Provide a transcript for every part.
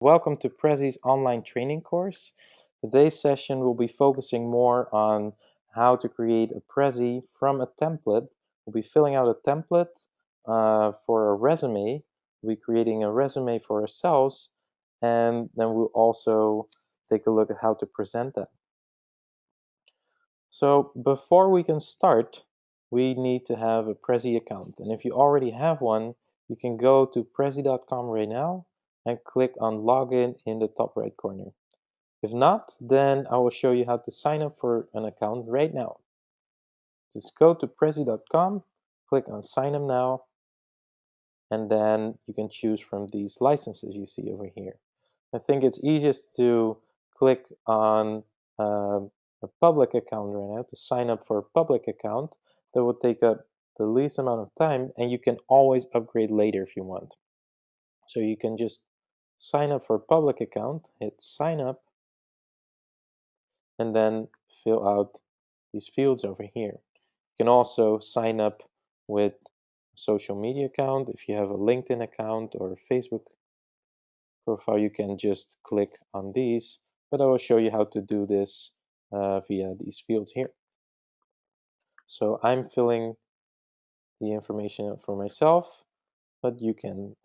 Welcome to Prezi's online training course. Today's session will be focusing more on how to create a Prezi from a template. We'll be filling out a template for a resume. We'll be creating a resume for ourselves, and then we'll also take a look at how to present that. So before we can start, we need to have a Prezi account. And if you already have one, you can go to prezi.com right now and click on login in the top right corner. If not, then I will show you how to sign up for an account right now. Just go to prezi.com, click on sign up now, and then you can choose from these licenses you see over here. I think it's easiest to click on a public account right now to sign up for a public account. That will take up the least amount of time, and you can always upgrade later if you want. So you can just sign up for a public account, hit sign up, and then fill out these fields over here. You can also sign up with a social media account. If you have a LinkedIn account or a Facebook profile, you can just click on these, but I will show you how to do this via these fields here. So I'm filling the information out for myself, but you can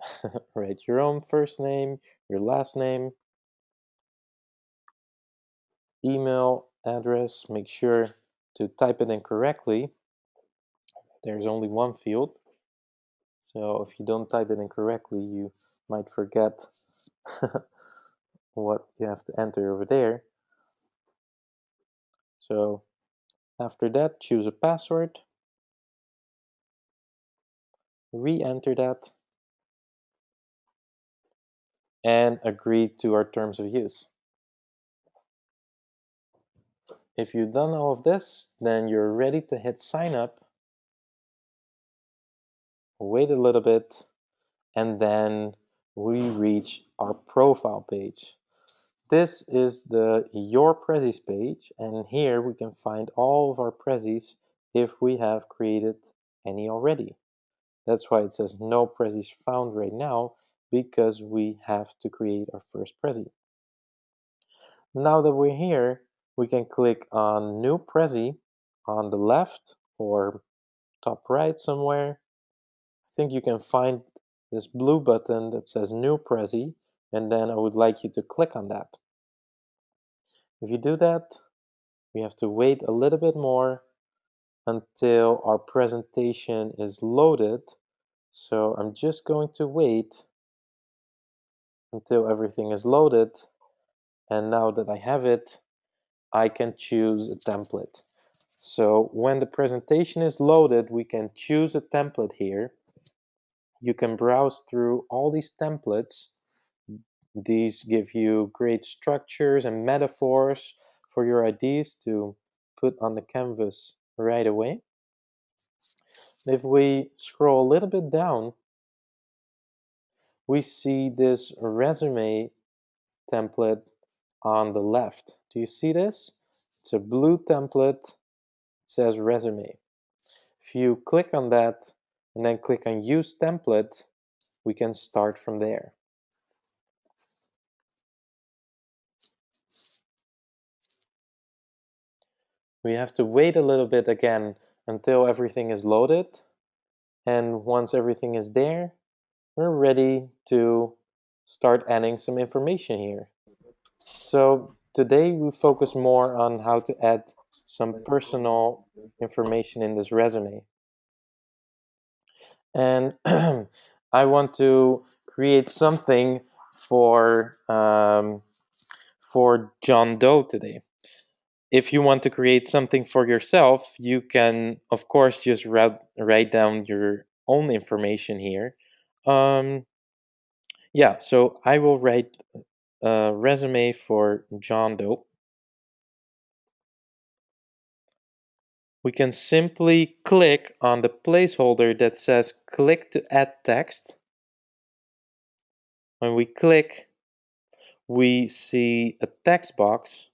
write your own first name, your last name, email address. Make sure to type it in correctly. There's only one field, so if you don't type it in correctly, you might forget what you have to enter over there. So after that, choose a password, re-enter that, and agree to our terms of use. If you've done all of this, then you're ready to hit sign up. Wait a little bit, and then we reach our profile page. This is the Your Prezis page, and here we can find all of our Prezis if we have created any already. That's why it says no Prezis found right now, because we have to create our first Prezi. Now that we're here, we can click on New Prezi on the left or top right somewhere. I think you can find this blue button that says New Prezi, and then I would like you to click on that. If you do that, we have to wait a little bit more until our presentation is loaded. So I'm just going to wait until everything is loaded. And now that I have it, I can choose a template. So when the presentation is loaded, we can choose a template here. You can browse through all these templates. These give you great structures and metaphors for your ideas to put on the canvas right away. If we scroll a little bit down, we see this resume template on the left. Do you see this? It's a blue template. It says resume. If you click on that and then click on use template, we can start from there. We have to wait a little bit again until everything is loaded. And once everything is there, we're ready to start adding some information here. So today we focus more on how to add some personal information in this resume. And I want to create something for John Doe today. If you want to create something for yourself, you can, of course, just write down your own information here. Yeah, so I will write a resume for John Doe. We can simply click on the placeholder that says click to add text. When we click, we see a text box,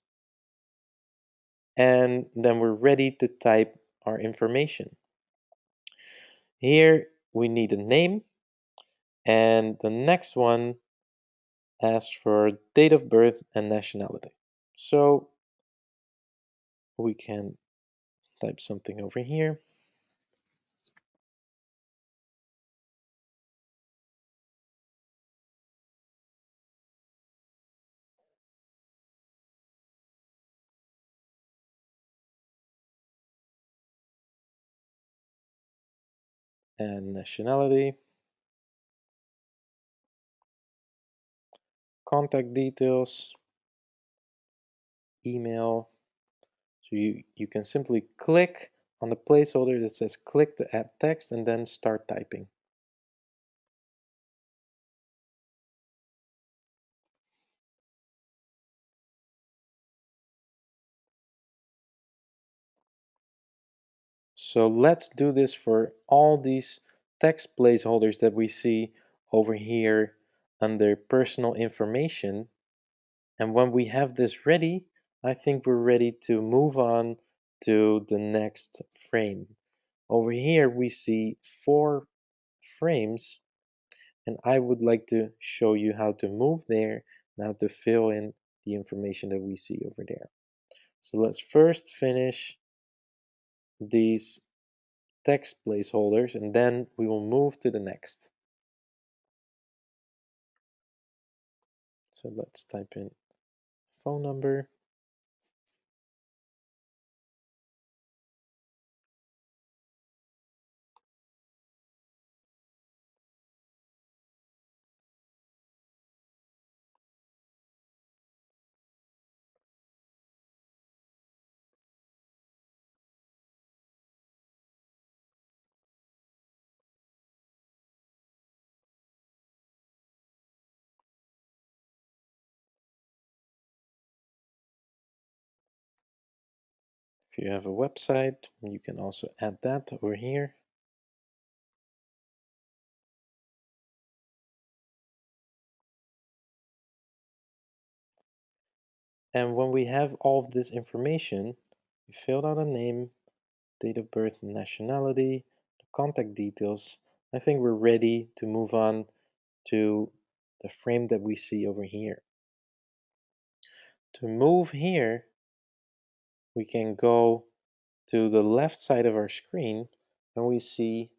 and then we're ready to type our information. Here we need a name, and the next one asks for date of birth and nationality. So we can type something over here. And nationality, contact details, email. So you can simply click on the placeholder that says click to add text and then start typing. So let's do this for all these text placeholders that we see over here under personal information. And when we have this ready, I think we're ready to move on to the next frame. Over here we see 4 frames, and I would like to show you how to move there and how to fill in the information that we see over there. So let's first finish these text placeholders and then we will move to the next. So let's type in phone number. If you have a website, you can also add that over here. And when we have all of this information, we filled out a name, date of birth, nationality, the contact details. I think we're ready to move on to the frame that we see over here. To move here, we can go to the left side of our screen and we see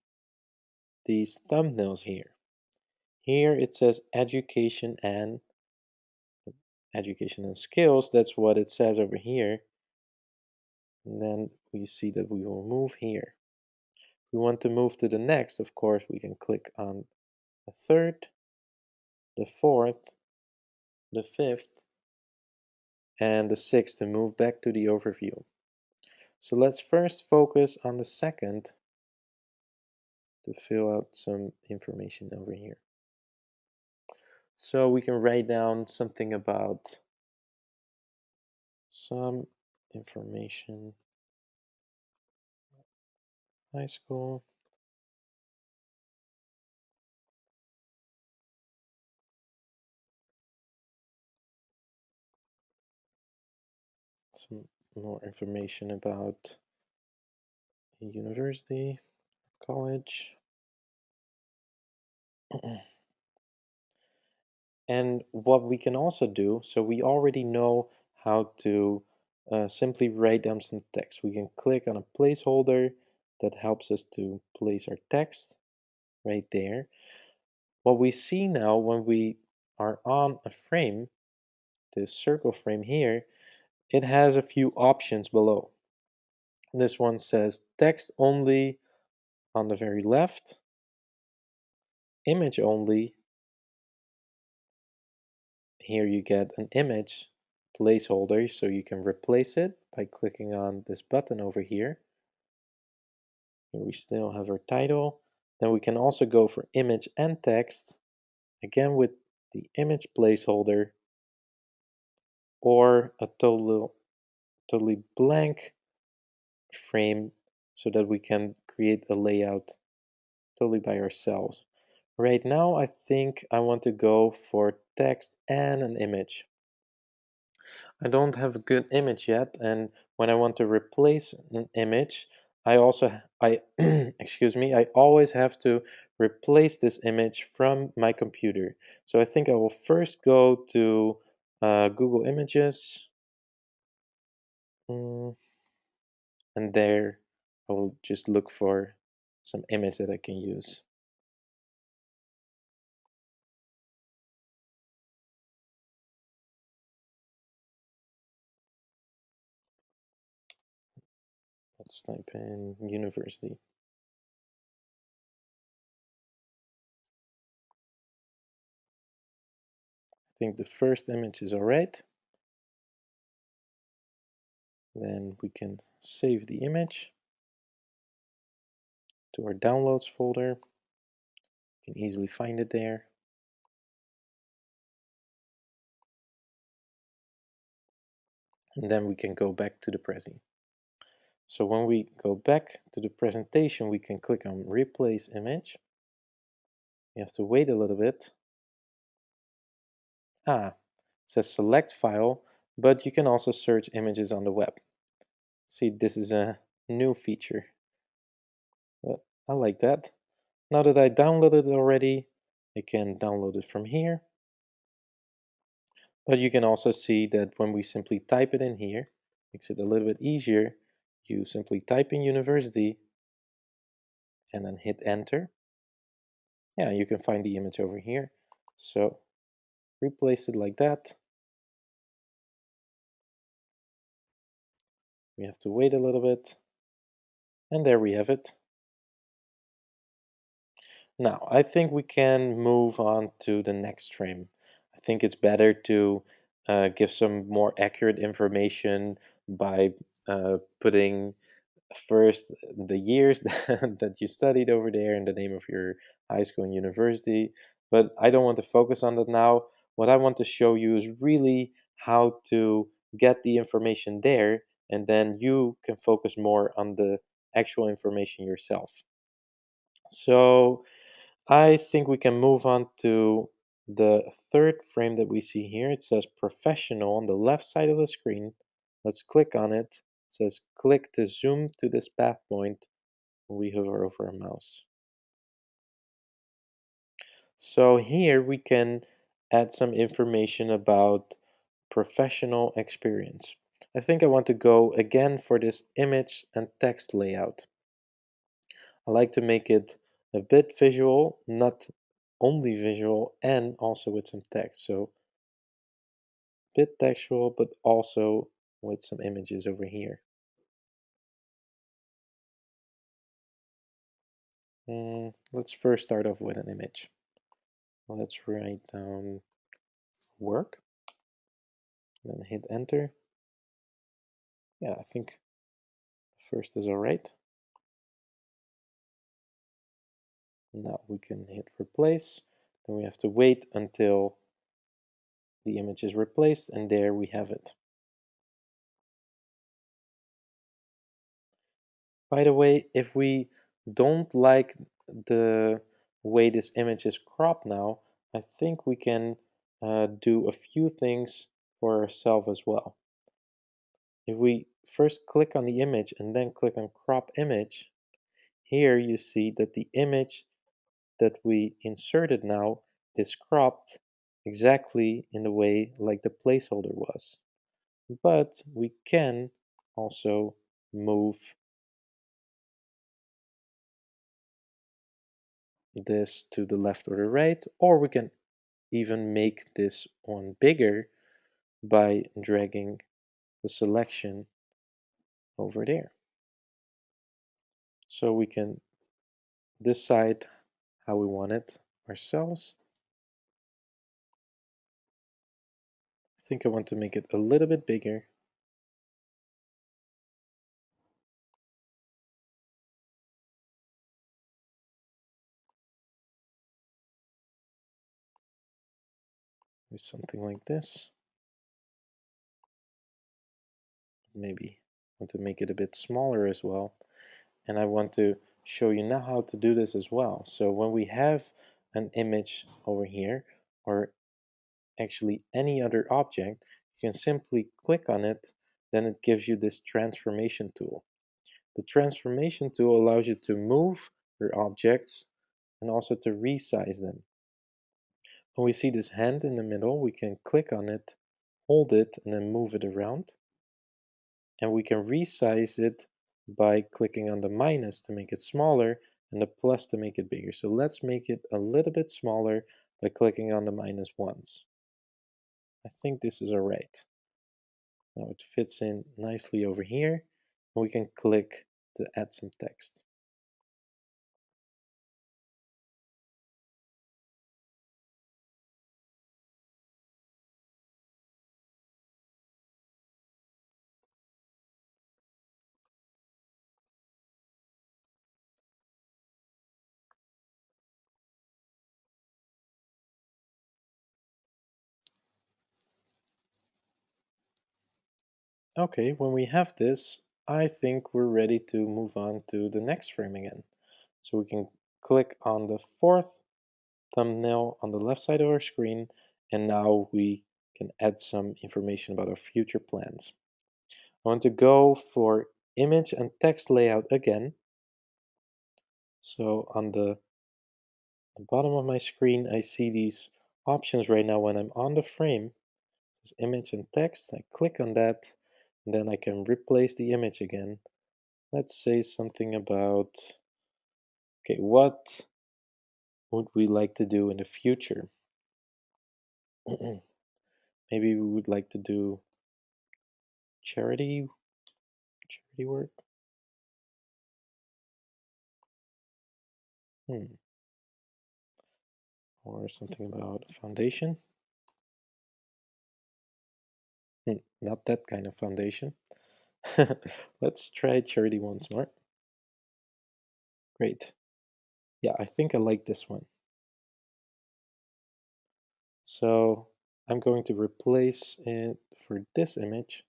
these thumbnails here. Here it says education and skills. That's what it says over here. And then we see that we will move here. If we want to move to the next, of course, we can click on the third, the fourth, the fifth, and the sixth to move back to the overview. So let's first focus on the second to fill out some information over here. So we can write down something about some information, high school, some more information about university, college. And what we can also do, so we already know how to simply write down some text. We can click on a placeholder that helps us to place our text right there. What we see now when we are on a frame, this circle frame here, it has a few options below. This one says text only on the very left, image only. Here you get an image placeholder, so you can replace it by clicking on this button over here. Here we still have our title. Then we can also go for image and text, again with the image placeholder, or a totally blank frame so that we can create a layout totally by ourselves. Right now, I think I want to go for text and an image. I don't have a good image yet, and when I want to replace an image, I also I excuse me, I always have to replace this image from my computer. So I think I will first go to Google Images, mm, and there I will just look for some image that I can use. Let's type in university. I think the first image is alright. Then we can save the image to our downloads folder. You can easily find it there. And then we can go back to the Prezi. So when we go back to the presentation, we can click on replace image. You have to wait a little bit. It says select file, but you can also search images on the web. See, this is a new feature. But I like that. Now that I downloaded it already, I can download it from here. But you can also see that when we simply type it in here, makes it a little bit easier. You simply type in university and then hit enter. Yeah, you can find the image over here. So replace it like that. We have to wait a little bit. And there we have it. Now, I think we can move on to the next frame. I think it's better to give some more accurate information by putting first the years that you studied over there and the name of your high school and university. But I don't want to focus on that now. What I want to show you is really how to get the information there, and then you can focus more on the actual information yourself. So I think we can move on to the third frame that we see here. It says professional on the left side of the screen. Let's click on it. It says click to zoom to this path point when we hover over our mouse. So here we can add some information about professional experience. I think I want to go again for this image and text layout. I like to make it a bit visual, not only visual, and also with some text. So a bit textual, but also with some images over here. Let's first start off with an image. Let's write down work, and then hit enter. Yeah, I think first is all right. Now we can hit replace. Then we have to wait until the image is replaced, and there we have it. By the way, if we don't like the way this image is cropped now, I think we can do a few things for ourselves as well. If we first click on the image and then click on crop image, here you see that the image that we inserted now is cropped exactly in the way like the placeholder was. But we can also move this to the left or the right, or we can even make this one bigger by dragging the selection over there. So we can decide how we want it ourselves. I think I want to make it a little bit bigger. With something like this. Maybe want to make it a bit smaller as well. And I want to show you now how to do this as well. So when we have an image over here, or actually any other object, you can simply click on it, then it gives you this transformation tool. The transformation tool allows you to move your objects and also to resize them. When we see this hand in the middle, we can click on it, hold it, and then move it around. And we can resize it by clicking on the minus to make it smaller and the plus to make it bigger. So let's make it a little bit smaller by clicking on the minus once. I think this is alright. Now it fits in nicely over here, and we can click to add some text. Okay, when we have this, I think we're ready to move on to the next frame again. So we can click on the fourth thumbnail on the left side of our screen, and now we can add some information about our future plans. I want to go for image and text layout again. So on the bottom of my screen, I see these options right now when I'm on the frame. This image and text, I click on that, and then I can replace the image again. Let's say something about, okay, what would we like to do in the future? Maybe we would like to do charity work. Or something about foundation. Not that kind of foundation. Let's try charity once more. Great. Yeah, I think I like this one. So I'm going to replace it for this image.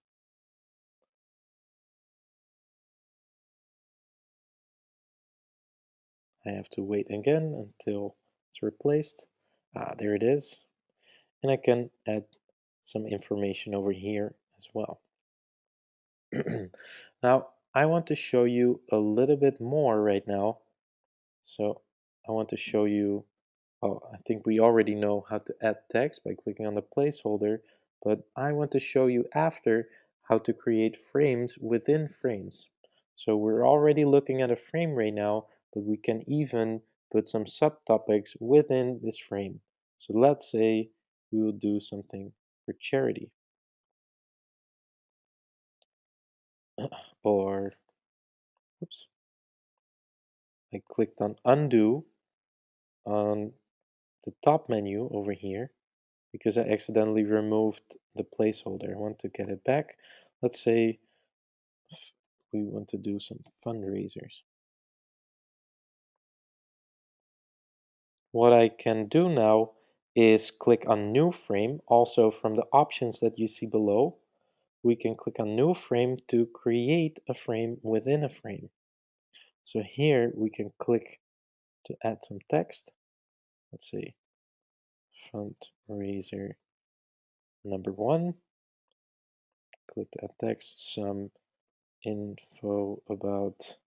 I have to wait again until it's replaced. Ah, there it is. And I can add some information over here as well. Now, I want to show you a little bit more right now. So I want to show you, oh, I think we already know how to add text by clicking on the placeholder, but I want to show you after how to create frames within frames. So we're already looking at a frame right now, but we can even put some subtopics within this frame. So let's say we will do something for charity. Or, oops, I clicked on undo on the top menu over here because I accidentally removed the placeholder. I want to get it back. Let's say we want to do some fundraisers. What I can do now is click on new frame. Also from the options that you see below, we can click on new frame to create a frame within a frame. So here we can click to add some text. Let's say fundraiser number 1. Click to add text, some info about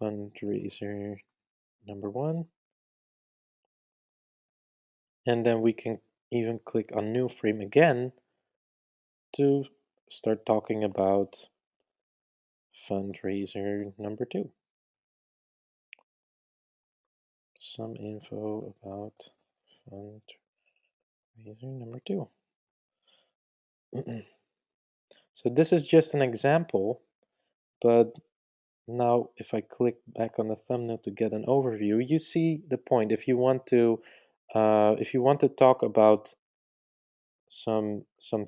fundraiser number 1. And then we can even click on new frame again to start talking about fundraiser number 2. Some info about fundraiser number 2. So this is just an example, but now if I click back on the thumbnail to get an overview, you see the point. If you want to talk about some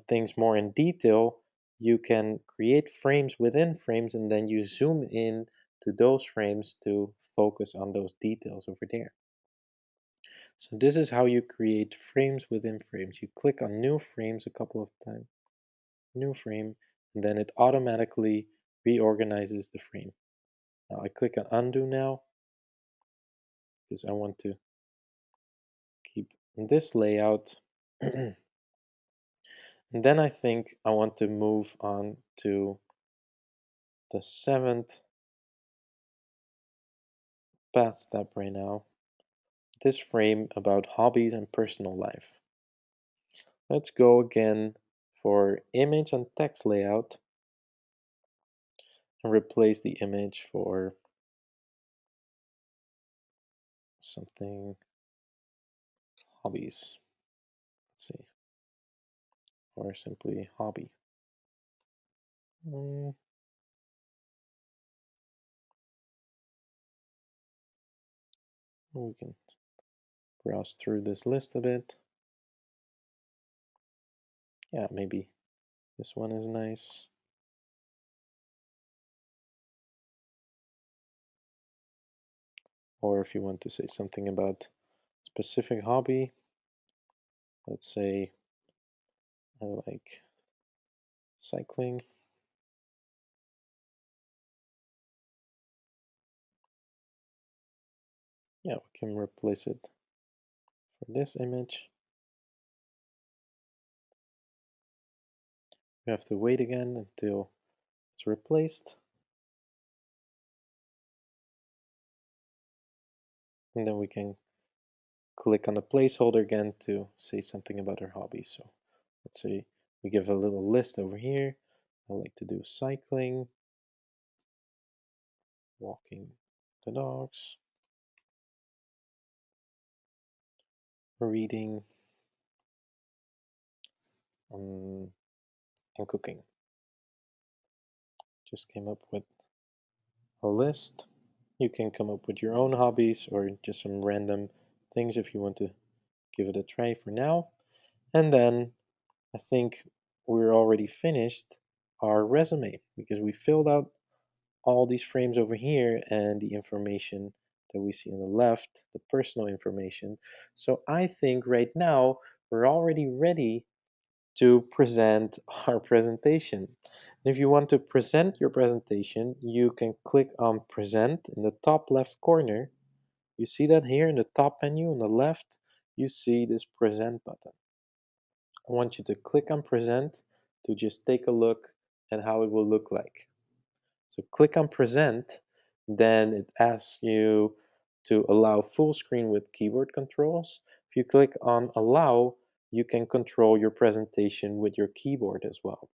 things more in detail, you can create frames within frames and then you zoom in to those frames to focus on those details over there. So this is how you create frames within frames. You click on new frames a couple of times, new frame, and then it automatically reorganizes the frame. Now I click on undo now because I want to keep this layout. And then I think I want to move on to the seventh path step right now. This frame about hobbies and personal life. Let's go again for image and text layout and replace the image for something hobbies. Let's see, or simply hobby. We can browse through this list a bit. Yeah, maybe this one is nice. Or if you want to say something about specific hobby, let's say I like cycling. Yeah, we can replace it for this image. We have to wait again until it's replaced. And then we can click on the placeholder again to say something about our hobby. So let's say we give a little list over here. I like to do cycling, walking the dogs, reading, and cooking. Just came up with a list. You can come up with your own hobbies or just some random things if you want to give it a try for now. And then I think we're already finished our resume because we filled out all these frames over here and the information that we see on the left, the personal information. So I think right now we're already ready to present our presentation. And if you want to present your presentation, you can click on present in the top left corner. You see that here in the top menu on the left, you see this present button. I want you to click on present to just take a look at how it will look like. So click on present, then it asks you to allow full screen with keyboard controls. If you click on allow, you can control your presentation with your keyboard as well.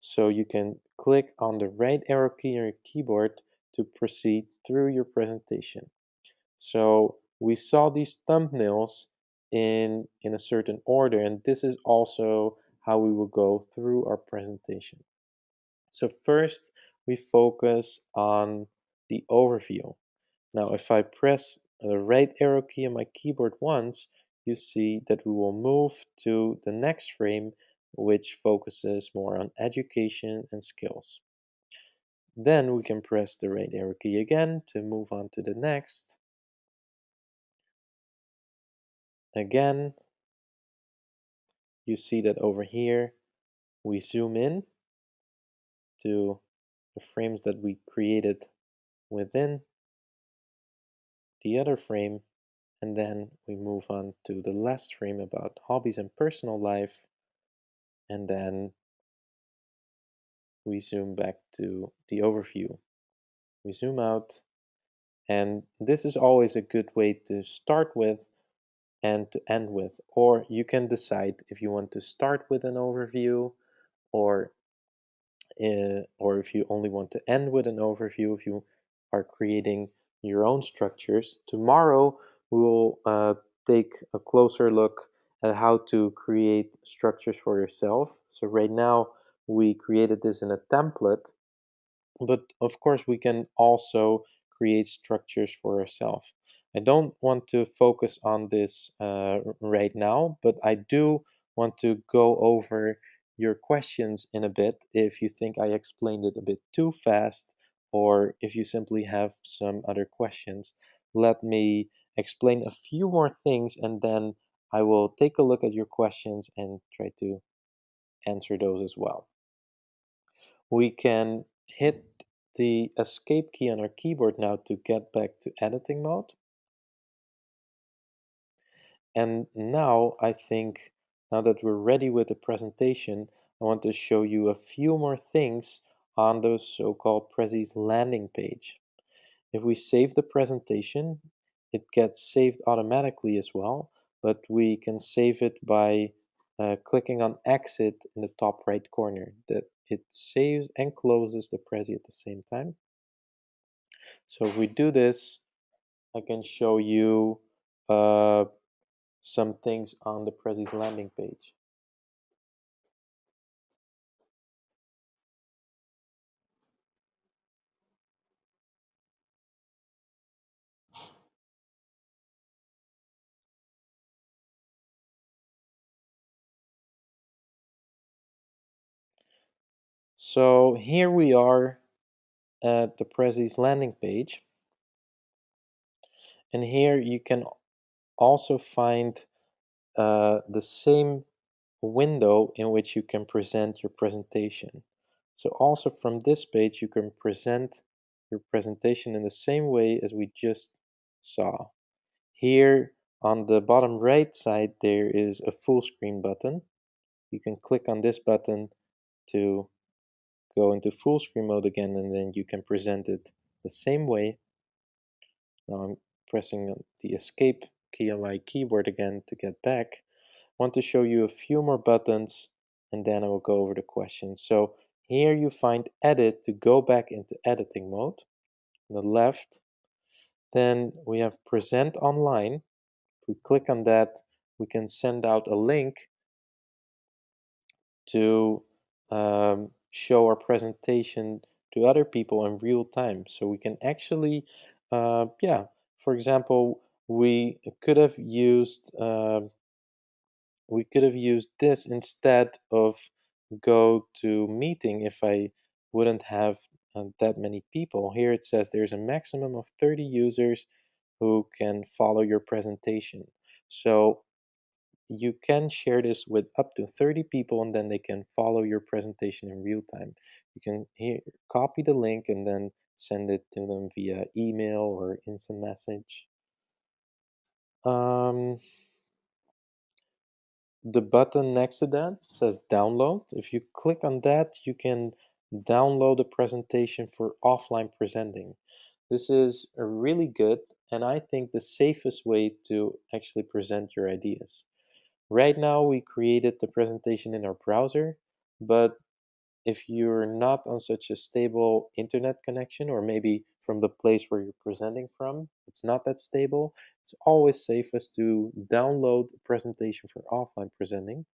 So you can click on the right arrow key on your keyboard to proceed through your presentation. So we saw these thumbnails in a certain order, and this is also how we will go through our presentation. So first, we focus on the overview. Now, if I press the right arrow key on my keyboard once, you see that we will move to the next frame, which focuses more on education and skills. Then we can press the right arrow key again to move on to the next. Again, you see that over here, we zoom in to the frames that we created within the other frame, and then we move on to the last frame about hobbies and personal life, and then we zoom back to the overview. We zoom out, and this is always a good way to start with and to end with, or you can decide if you want to start with an overview or or if you only want to end with an overview, if you are creating your own structures. Tomorrow, we will take a closer look at how to create structures for yourself. So right now, we created this in a template, but of course, we can also create structures for ourselves. I don't want to focus on this right now, but I do want to go over your questions in a bit if you think I explained it a bit too fast, or if you simply have some other questions. Let me explain a few more things and then I will take a look at your questions and try to answer those as well. We can hit the escape key on our keyboard now to get back to editing mode. And now I think, now that we're ready with the presentation, I want to show you a few more things on the so-called Prezi's landing page. If we save the presentation, it gets saved automatically as well, but we can save it by clicking on exit in the top right corner. That it saves and closes the Prezi at the same time. So if we do this, I can show you some things on the Prezi's landing page. So here we are at the Prezi's landing page, and here you can also find the same window in which you can present your presentation. So also from this page you can present your presentation in the same way as we just saw. Here on the bottom right side there is a full screen button. You can click on this button to go into full screen mode again, and then you can present it the same way. Now I'm pressing the escape key on my keyboard again to get back. I want to show you a few more buttons and then I will go over the questions. So here you find edit to go back into editing mode on the left. Then we have present online. If we click on that, we can send out a link to show our presentation to other people in real time. So we can actually, yeah, for example, we could have used this instead of go to meeting if I wouldn't have that many people. Here it says there's a maximum of 30 users who can follow your presentation. So you can share this with up to 30 people and then they can follow your presentation in real time. You can here copy the link and then send it to them via email or instant message. Um, the button next to that says download. If you click on that, you can download a presentation for offline presenting. This is a really good and I think the safest way to actually present your ideas. Right now, we created the presentation in our browser, but if you're not on such a stable internet connection, or maybe from the place where you're presenting from, it's not that stable, it's always safest to download a presentation for offline presenting.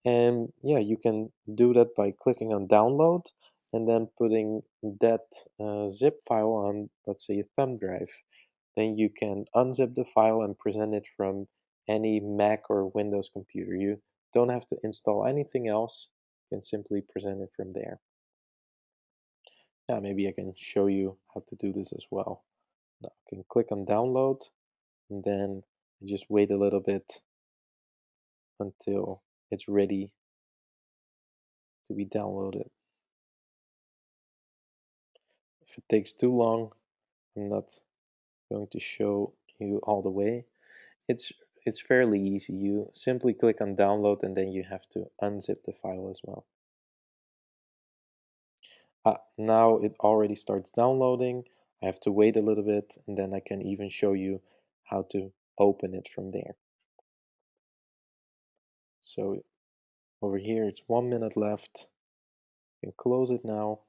And yeah, you can do that by clicking on download and then putting that zip file on, let's say, a thumb drive. Then you can unzip the file and present it from any Mac or Windows computer. You don't have to install anything else. You can simply present it from there. Yeah, maybe I can show you how to do this as well. Now I can click on download and then just wait a little bit until it's ready to be downloaded. If it takes too long, I'm not going to show you all the way. It's it's fairly easy. You simply click on download and then you have to unzip the file as well. Now it already starts downloading. I have to wait a little bit and then I can even show you how to open it from there. So over here it's 1 minute left. You can close it now.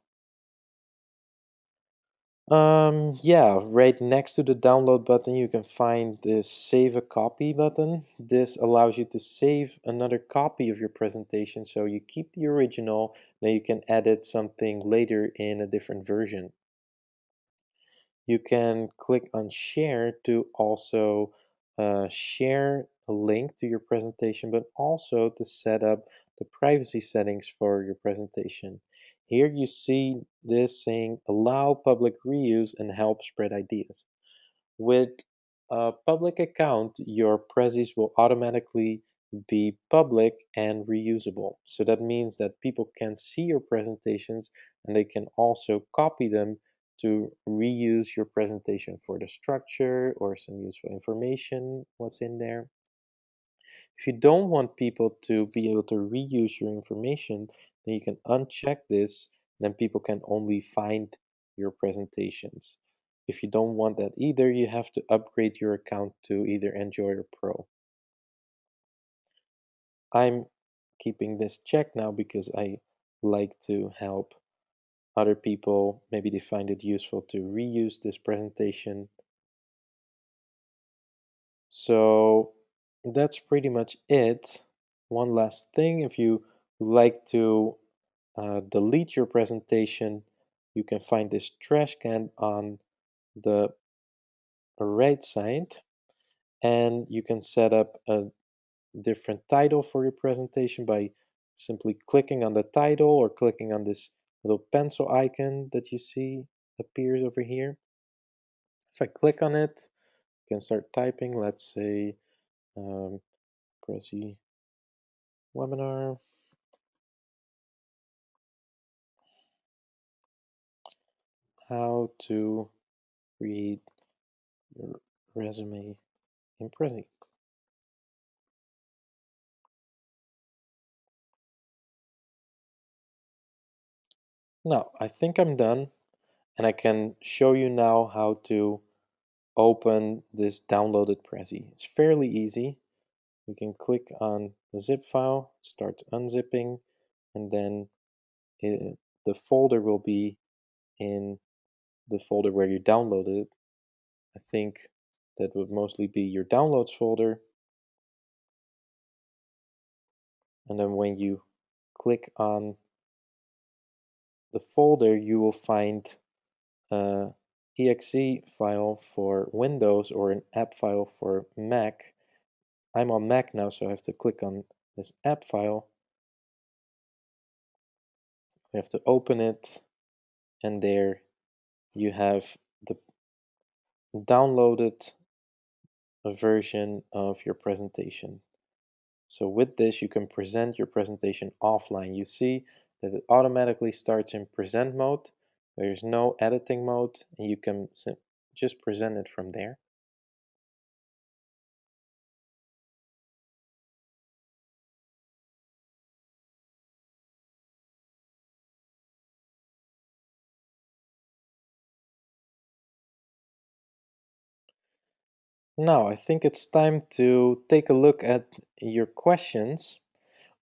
Yeah, right next to the download button, you can find this save a copy button. This allows you to save another copy of your presentation. So you keep the original, then you can edit something later in a different version. You can click on share to also share a link to your presentation, but also to set up the privacy settings for your presentation. Here you see this saying allow public reuse and help spread ideas. With a public account, your Prezis will automatically be public and reusable. So that means that people can see your presentations and they can also copy them to reuse your presentation for the structure or some useful information, what's in there. If you don't want people to be able to reuse your information, then you can uncheck this. then people can only find your presentations. If you don't want that either, you have to upgrade your account to either Enjoy or Pro. I'm keeping this checked now because I like to help other people. Maybe they find it useful to reuse this presentation. So that's pretty much it. One last thing, if you would like to delete your presentation, you can find this trash can on the right side, and you can set up a different title for your presentation by simply clicking on the title or clicking on this little pencil icon that you see appears over here. If I click on it, you can start typing. Let's say Prezi webinar. How to create your resume in Prezi. Now, I think I'm done, and I can show you now how to open this downloaded Prezi. It's fairly easy. You can click on the zip file, start unzipping, and then the folder will be in the folder where you downloaded it. I think that would mostly be your downloads folder. And then when you click on the folder, you will find a exe file for Windows or an app file for Mac. I'm on Mac now, so I have to click on this app file. You have to open it, and there you have the downloaded version of your presentation. So with this, you can present your presentation offline. You see that it automatically starts in present mode. There's no editing mode, and you can just present it from there. Now, I think it's time to take a look at your questions,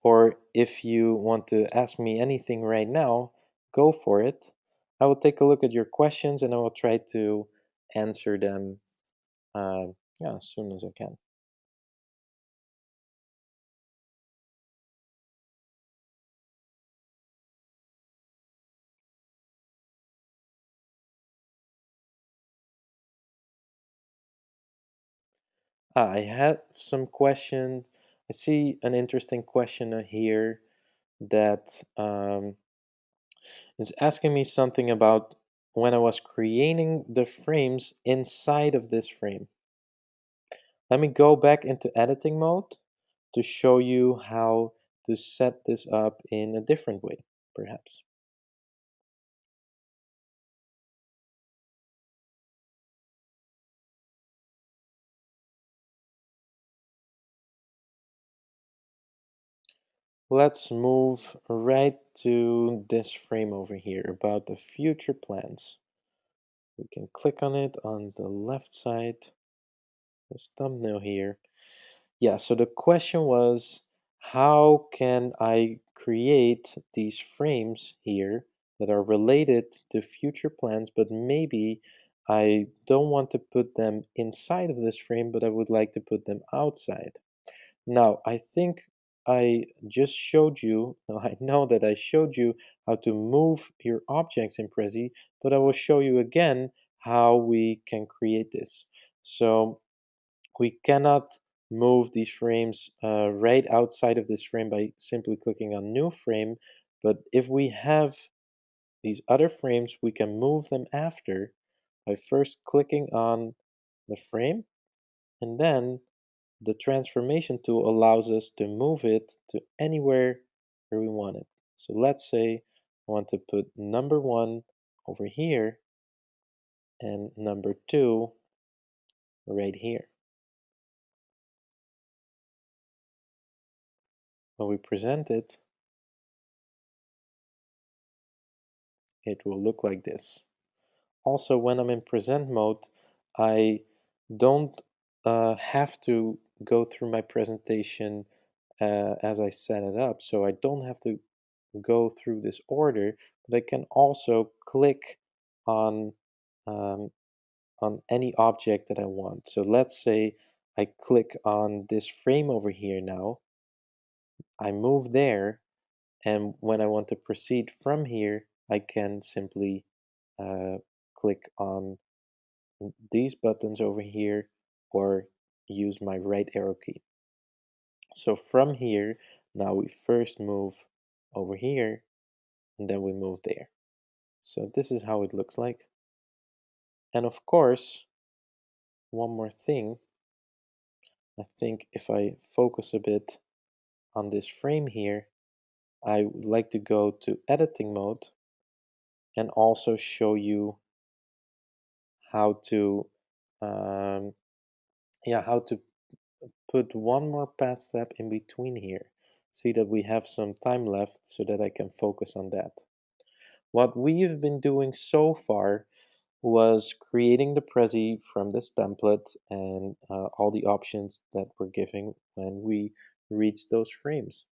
or if you want to ask me anything right now, go for it. I will take a look at your questions and I will try to answer them yeah, as soon as I can. I had some questions. I see an interesting question here that is asking me something about when I was creating the frames inside of this frame. Let me go back into editing mode to show you how to set this up in a different way, perhaps. Let's move right to this frame over here about the future plans. We can click on it on the left side, this thumbnail here. Yeah, so the question was, how can I create these frames here that are related to future plans, but maybe I don't want to put them inside of this frame, but I would like to put them outside. Now, I think I just showed you, now I know that I showed you how to move your objects in Prezi, but I will show you again how we can create this. So we cannot move these frames right outside of this frame by simply clicking on new frame, but if we have these other frames, we can move them after by first clicking on the frame, and then the transformation tool allows us to move it to anywhere where we want it. So let's say I want to put number 1 over here and number 2 right here. When we present it, it will look like this. Also, when I'm in present mode, I don't have to go through my presentation as I set it up. So I don't have to go through this order, but I can also click on um, on any object that I want. So let's say I click on this frame over here now. I move there, and when I want to proceed from here, I can simply uh, click on these buttons over here or use my right arrow key. So from here, now we first move over here and then we move there. So this is how it looks like. And of course, one more thing, I think if I focus a bit on this frame here, I would like to go to editing mode and also show you how to um, how to put one more path step in between here. See that we have some time left so that I can focus on that. What we've been doing so far was creating the Prezi from this template and all the options that we're giving when we reach those frames.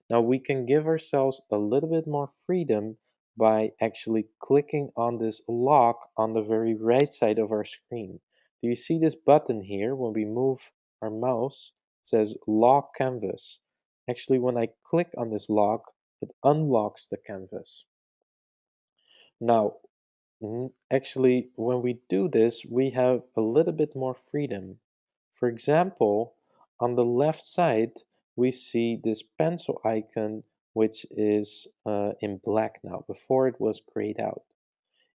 Now we can give ourselves a little bit more freedom by actually clicking on this lock on the very right side of our screen. Do you see this button here when we move our mouse? It says lock canvas. Actually, when I click on this lock, it unlocks the canvas. Now, actually, when we do this, we have a little bit more freedom. For example, on the left side, we see this pencil icon, which is in black now. Before it was grayed out.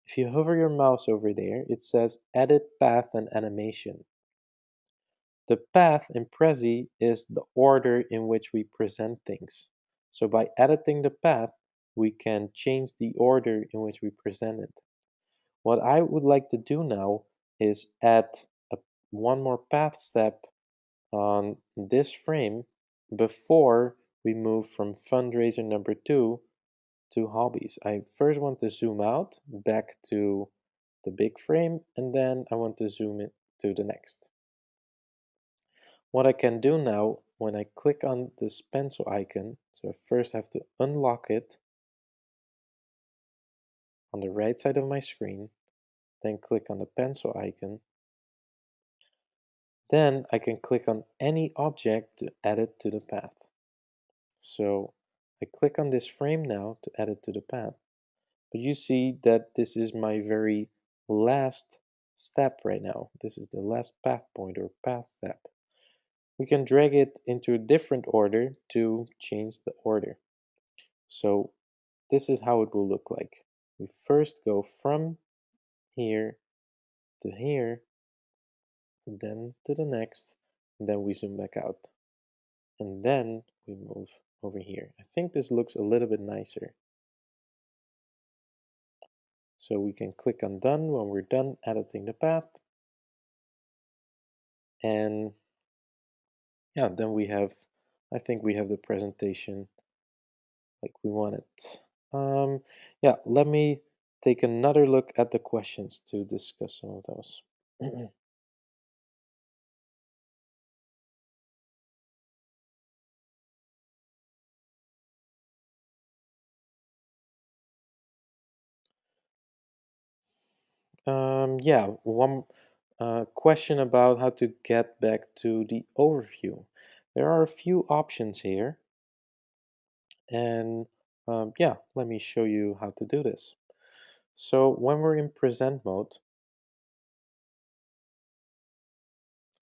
If you hover your mouse over there, it says Edit Path and Animation. The path in Prezi is the order in which we present things. So by editing the path, we can change the order in which we present it. What I would like to do now is add one more path step on this frame before we move from fundraiser number 2 to hobbies. I first want to zoom out back to the big frame, and then I want to zoom it to the next. What I can do now when I click on this pencil icon, so I first have to unlock it on the right side of my screen, then click on the pencil icon. Then I can click on any object to add it to the path. So I click on this frame now to add it to the path. But you see that this is my very last step right now. This is the last path point or path step. We can drag it into a different order to change the order. So this is how it will look like. We first go from here to here, then to the next, and then we zoom back out. And then we move over here. I think this looks a little bit nicer. So we can click on done when we're done editing the path. And yeah, then we have, I think we have the presentation like we want it. Yeah, let me take another look at the questions to discuss some of those. Yeah, one question about how to get back to the overview. There are a few options here, and yeah, let me show you how to do this. So when we're in present mode,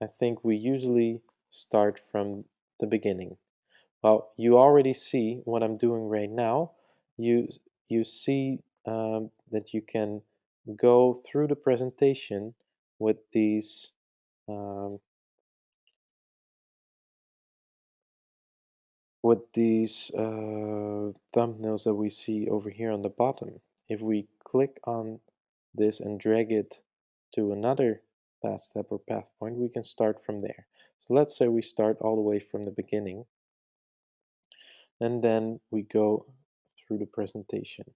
I think we usually start from the beginning. Well, you already see what I'm doing right now. You you see that you can go through the presentation with these um, thumbnails that we see over here on the bottom. If we click on this and drag it to another path step or path point, we can start from there. So let's say we start all the way from the beginning, and then we go through the presentation.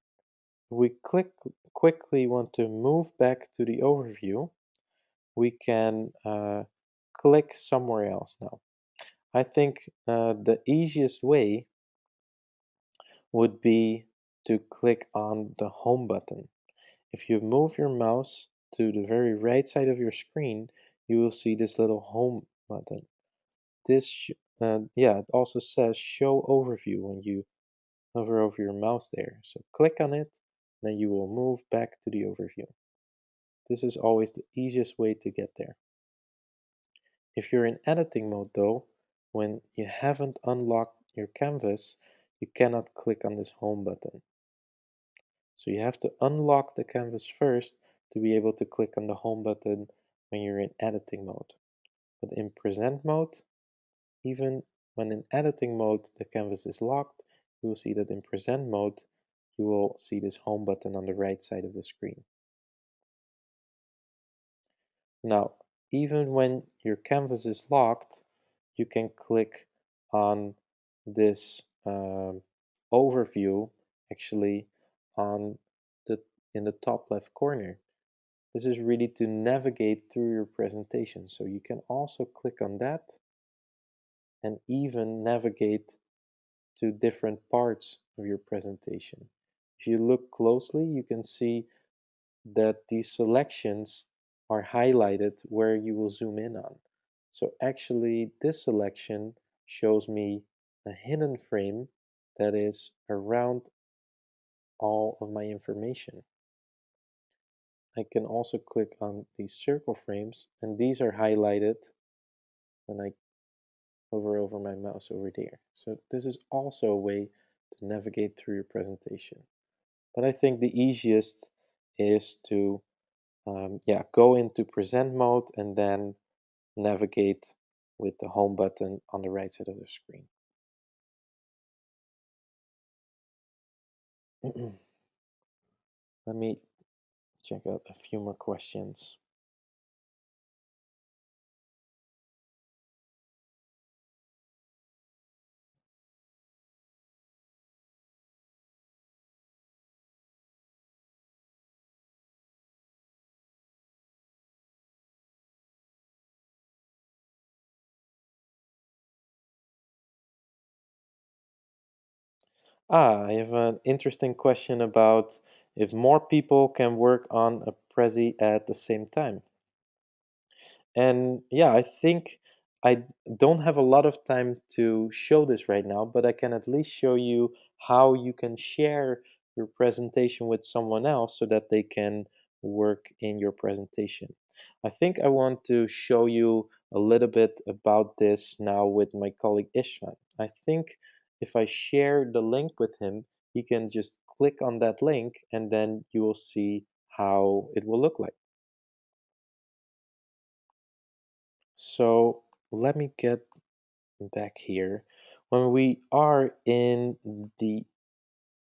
we quickly want to move back to the overview, we can click somewhere else now. I think the easiest way would be to click on the home button. If you move your mouse to the very right side of your screen, you will see this little home button. Yeah, it also says show overview when you hover over your mouse there. So click on it, then you will move back to the overview. This is always the easiest way to get there. If you're in editing mode though, when you haven't unlocked your canvas, you cannot click on this home button. So you have to unlock the canvas first to be able to click on the home button when you're in editing mode. But in present mode, even when in editing mode the canvas is locked, you will see that in present mode, you will see this home button on the right side of the screen. Now, even when your canvas is locked, you can click on this overview actually on the in the top left corner. This is really to navigate through your presentation. So you can also click on that and even navigate to different parts of your presentation. If you look closely, you can see that these selections are highlighted where you will zoom in on. So actually, this selection shows me a hidden frame that is around all of my information. I can also click on these circle frames, and these are highlighted when I hover over my mouse over there. So this is also a way to navigate through your presentation. But I think the easiest is to yeah, go into present mode and then navigate with the home button on the right side of the screen. Let me check out a few more questions. I have an interesting question about if more people can work on a Prezi at the same time. And yeah, I think I don't have a lot of time to show this right now, but I can at least show you how you can share your presentation with someone else so that they can work in your presentation. I think I want to show you a little bit about this now with my colleague Ishvan. I think if I share the link with him, he can just click on that link and then you will see how it will look like. So let me get back here. When we are in the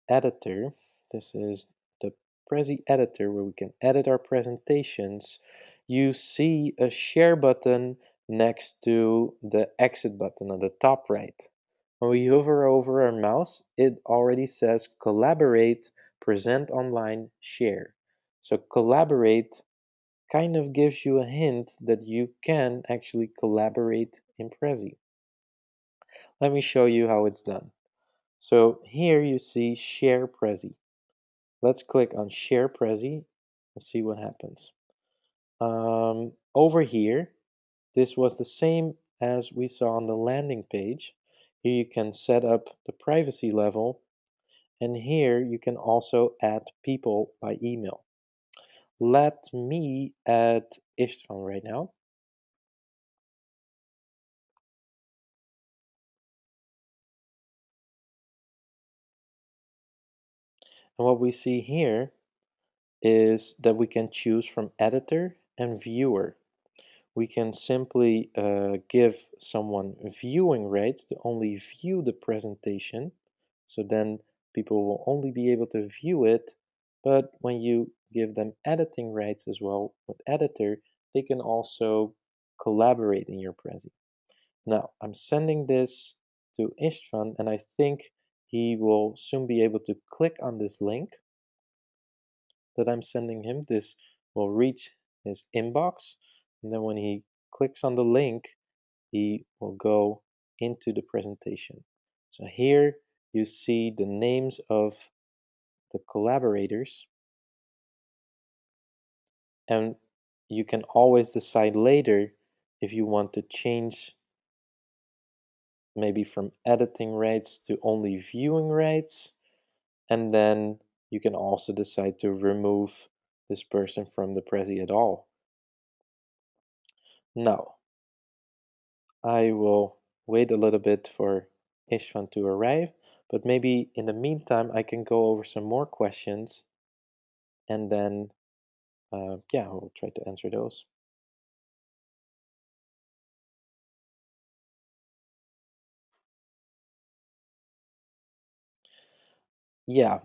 editor, this is the Prezi editor where we can edit our presentations, you see a share button next to the exit button on the top right. When we hover over our mouse, it already says collaborate, present online, share. So collaborate kind of gives you a hint that you can actually collaborate in Prezi. Let me show you how it's done. So here you see Share Prezi. Let's click on Share Prezi and see what happens. Over here, this was the same as we saw on the landing page. Here you can set up the privacy level, and here you can also add people by email. Let me add Istvan right now. And what we see here is that we can choose from editor and viewer. We can simply give someone viewing rights to only view the presentation. So then people will only be able to view it. But when you give them editing rights as well with editor, they can also collaborate in your Prezi. Now, I'm sending this to Istvan, and I think he will soon be able to click on this link that I'm sending him. This will reach his inbox, and then when he clicks on the link, he will go into the presentation. So here you see the names of the collaborators, and you can always decide later if you want to change maybe from editing rates to only viewing rates, and then you can also decide to remove this person from the Prezi at all. Now, I will wait a little bit for Istvan to arrive, but maybe in the meantime I can go over some more questions, and then yeah, I'll try to answer those. Yeah,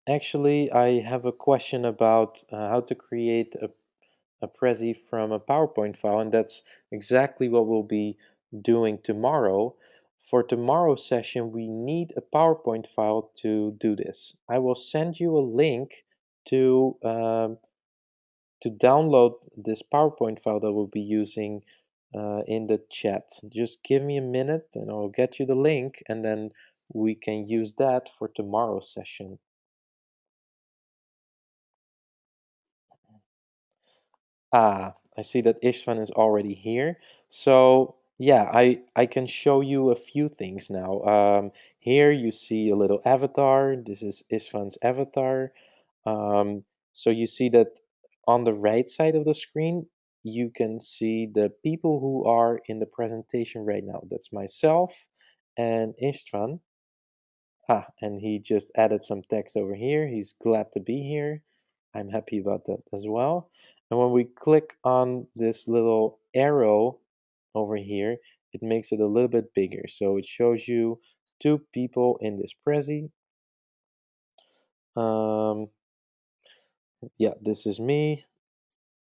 actually I have a question about how to create a Prezi from a PowerPoint file, and that's exactly what we'll be doing tomorrow. For tomorrow's session, we need a PowerPoint file to do this. I will send you a link to download this PowerPoint file that we'll be using in the chat. Just give me a minute and I'll get you the link, and then we can use that for tomorrow's session. Ah, I see that Istvan is already here. So yeah, I can show you a few things now. Here you see a little avatar. This is Istvan's avatar. So you see that on the right side of the screen, you can see the people who are in the presentation right now. That's myself and Istvan. Ah, and he just added some text over here. He's glad to be here. I'm happy about that as well. And when we click on this little arrow over here, it makes it a little bit bigger. So it shows you two people in this Prezi. Um, yeah, this is me.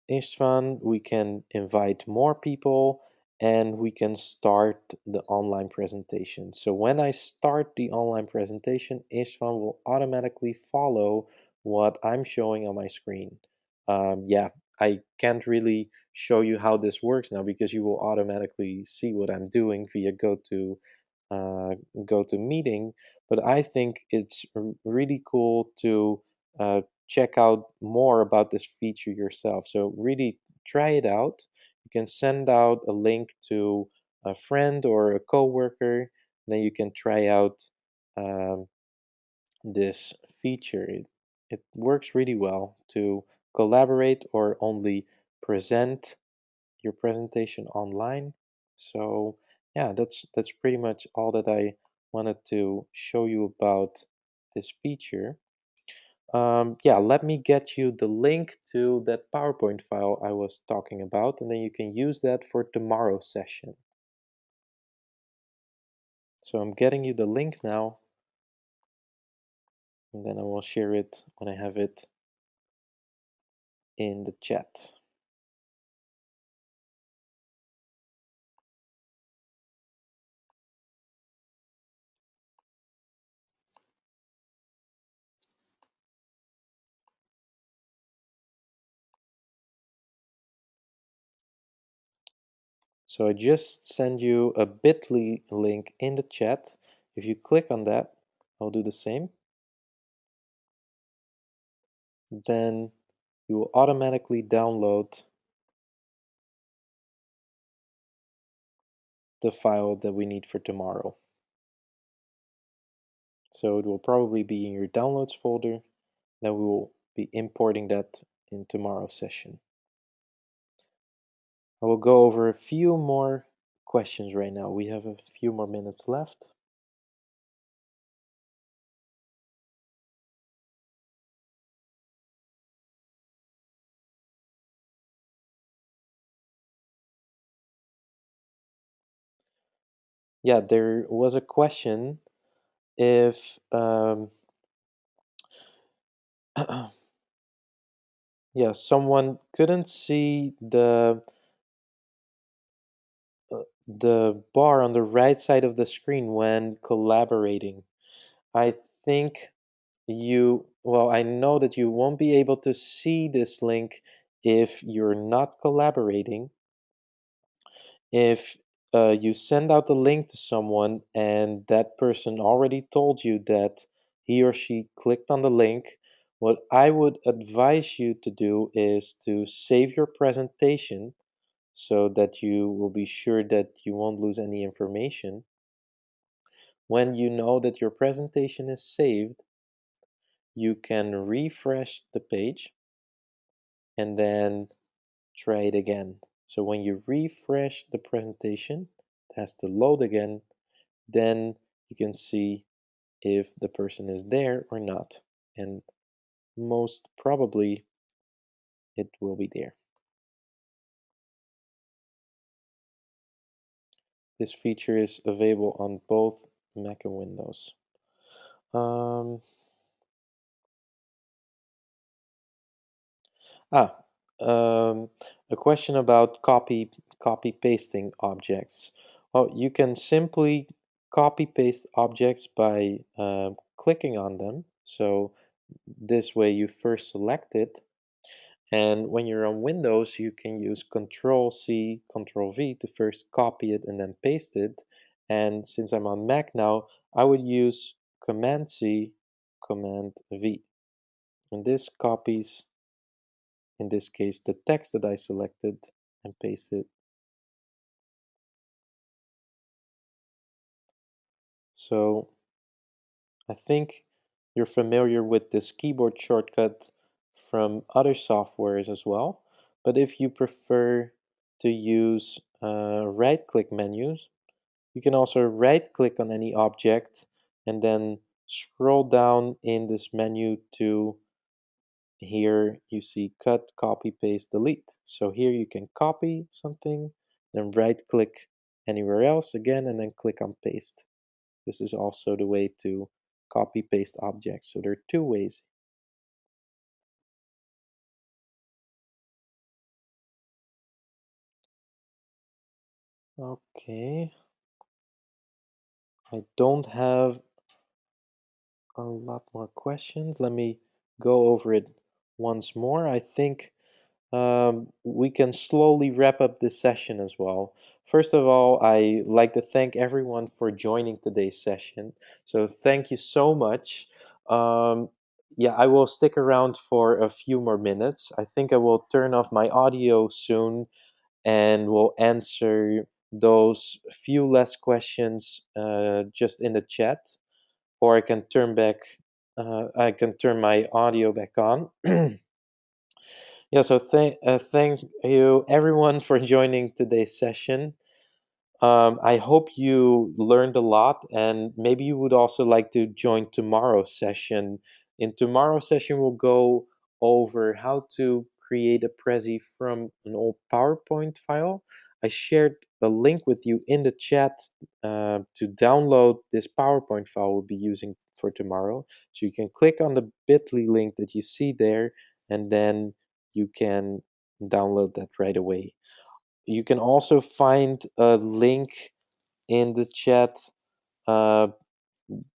Istvan, we can invite more people, and we can start the online presentation. So when I start the online presentation, Istvan will automatically follow what I'm showing on my screen. Yeah, I can't really show you how this works now because you will automatically see what I'm doing via uh, GoToMeeting, but I think it's really cool to check out more about this feature yourself. So really try it out. You can send out a link to a friend or a coworker, then you can try out um, this feature. It works really well to collaborate or only present your presentation online. So yeah, that's pretty much all that I wanted to show you about this feature. Yeah, let me get you the link to that PowerPoint file I was talking about, and then you can use that for tomorrow's session. So I'm getting you the link now, and then I will share it when I have it in the chat. So I just send you a bit.ly link in the chat. If you click on that, I'll do the same. Then you will automatically download the file that we need for tomorrow. So it will probably be in your downloads folder. Then we will be importing that in tomorrow's session. I will go over a few more questions right now. We have a few more minutes left. Yeah, there was a question if yeah, someone couldn't see the bar on the right side of the screen when collaborating. I think you well, I know that you won't be able to see this link if you're not collaborating. If you send out the link to someone and that person already told you that he or she clicked on the link, what I would advise you to do is to save your presentation so that you will be sure that you won't lose any information. When you know that your presentation is saved, you can refresh the page and then try it again. So when you refresh the presentation, it has to load again, then you can see if the person is there or not. And most probably it will be there. This feature is available on both Mac and Windows. Um, ah, a question about copy pasting objects. Well, you can simply copy paste objects by clicking on them. So this way you first select it, and when you're on Windows, you can use Control C, Control V to first copy it and then paste it. And since I'm on Mac now, I would use Command C, Command V. And this copies, in this case, the text that I selected and paste it. So I think you're familiar with this keyboard shortcut from other softwares as well. But if you prefer to use right-click menus, you can also right-click on any object and then scroll down in this menu to here you see cut, copy, paste, delete. So here you can copy something, then right-click anywhere else again, and then click on paste. This is also the way to copy paste objects. So there are two ways. Okay, I don't have a lot more questions. Let me go over it once more. I think we can slowly wrap up this session as well. First of all, I like to thank everyone for joining today's session. So thank you so much. Um, yeah, I will stick around for a few more minutes. I think I will turn off my audio soon and will answer those few less questions just in the chat, or I can turn my audio back on. Yeah, so thank you everyone for joining today's session. I hope you learned a lot, and maybe you would also like to join tomorrow's session. In tomorrow's session, we'll go over how to create a Prezi from an old PowerPoint file. I shared a link with you in the chat to download this PowerPoint file we'll be using for tomorrow. So you can click on the bit.ly link that you see there, and then you can download that right away. You can also find a link in the chat, uh,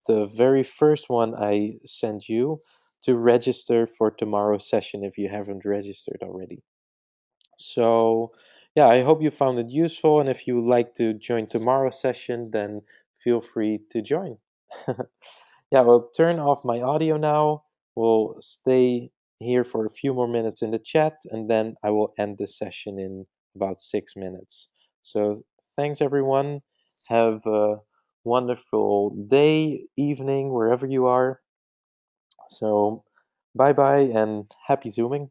the very first one I sent you, to register for tomorrow's session if you haven't registered already. So, yeah, I hope you found it useful, and if you would like to join tomorrow's session, then feel free to join. Yeah, we'll turn off my audio now. We'll stay here for a few more minutes in the chat, and then I will end the session in about 6 minutes. So thanks everyone. Have a wonderful day, evening, wherever you are. So bye bye and happy Zooming.